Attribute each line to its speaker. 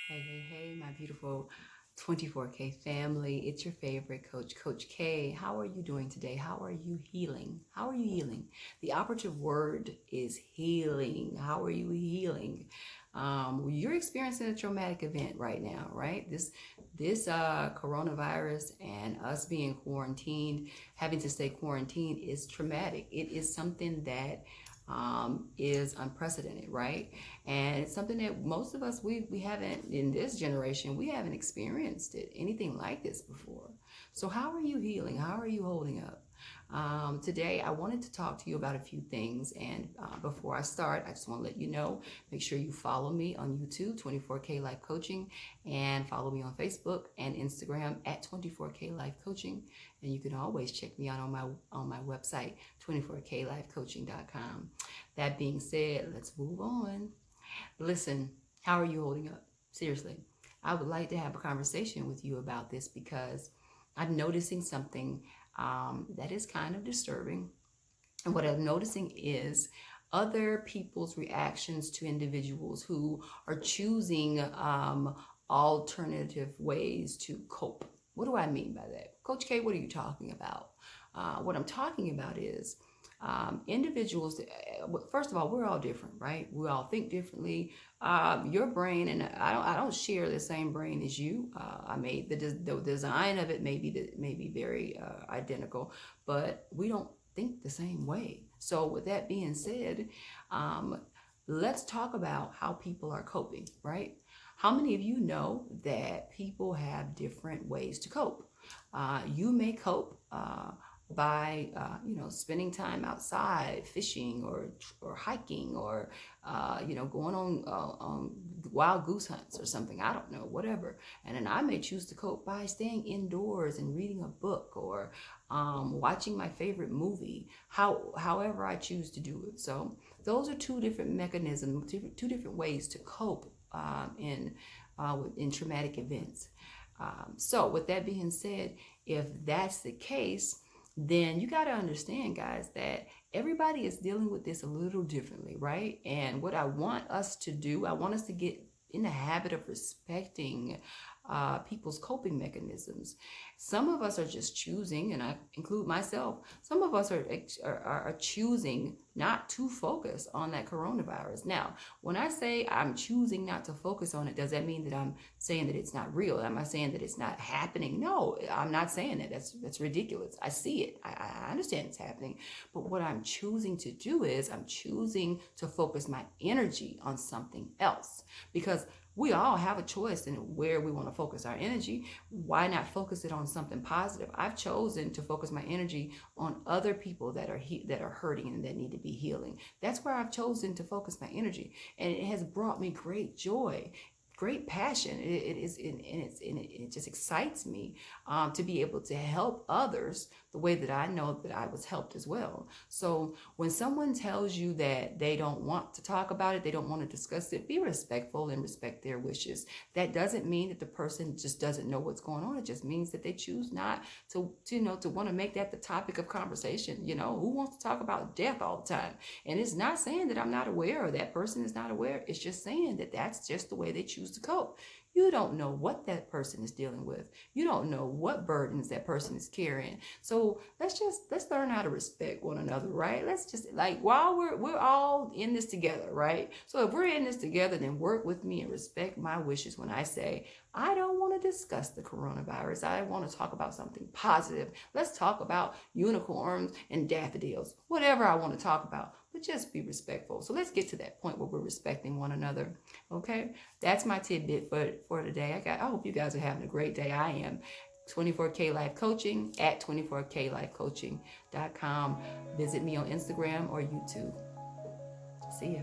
Speaker 1: Hey, hey, hey, my beautiful 24K family. It's your favorite coach, Coach K. How are you doing today? How are you healing? How are you healing? The operative word is healing. How are you healing? You're experiencing a traumatic event right now, right? This coronavirus and us being quarantined, having to stay quarantined is traumatic. It is something that is unprecedented, right? And it's something that most of us we haven't in this generation we haven't experienced anything like this before. So how are you healing? How are you holding up? Today I wanted to talk to you about a few things, and before I start, I just want to let you know, make sure you follow me on YouTube, 24K Life Coaching, and follow me on Facebook and Instagram at 24K Life Coaching. And you can always check me out on my website, 24klifecoaching.com. That being said, let's move on. Listen, how are you holding up? Seriously, I would like to have a conversation with you about this because I'm noticing something that is kind of disturbing. And what I'm noticing is other people's reactions to individuals who are choosing alternative ways to cope. What do I mean by that? Coach K, what are you talking about? What I'm talking about is individuals. First of all, we're all different, right? We all think differently. Your brain and I don't share the same brain as you. I made the design of it may be very identical, but we don't think the same way. So with that being said, let's talk about how people are coping, right? How many of you know that people have different ways to cope? You may cope by spending time outside fishing or hiking or going on wild goose hunts or something. I don't know, whatever. And then I may choose to cope by staying indoors and reading a book or watching my favorite movie, however I choose to do it. So those are two different mechanisms, two different ways to cope in traumatic events. So with that being said, if that's the case, then you got to understand, guys, that everybody is dealing with this a little differently, right? And what I want us to do, I want us to get in the habit of respecting people's coping mechanisms. Some of us are just choosing, and I include myself, some of us are choosing not to focus on that coronavirus. Now, when I say I'm choosing not to focus on it, does that mean that I'm saying that it's not real? Am I saying that it's not happening? No, I'm not saying that. That's ridiculous. I see it. I understand it's happening. But what I'm choosing to do is I'm choosing to focus my energy on something else, because we all have a choice in where we want to focus our energy. Why not focus it on something positive? I've chosen to focus my energy on other people that are hurting and that need to be healing. That's where I've chosen to focus my energy, and it has brought me great joy, great passion. It just excites me to be able to help others the way that I know that I was helped as well. So when someone tells you that they don't want to talk about it, they don't want to discuss it, be respectful and respect their wishes. That doesn't mean that the person just doesn't know what's going on. It just means that they choose not to want to make that the topic of conversation. Who wants to talk about death all the time? And it's not saying that I'm not aware or that person is not aware. It's just saying that that's just the way they choose to cope. You don't know what that person is dealing with. You don't know what burdens that person is carrying. So let's learn how to respect one another, right? Let's just, like, while we're all in this together, right? So if we're in this together, then work with me and respect my wishes when I say I don't want to discuss the coronavirus. I want to talk about something positive. Let's talk about unicorns and daffodils, whatever I want to talk about, but just be respectful. So let's get to that point where we're respecting one another. Okay, that's my tidbit for today. I hope you guys are having a great day. I am. 24K Life Coaching at 24klifecoaching.com. Visit me on Instagram or YouTube. See ya.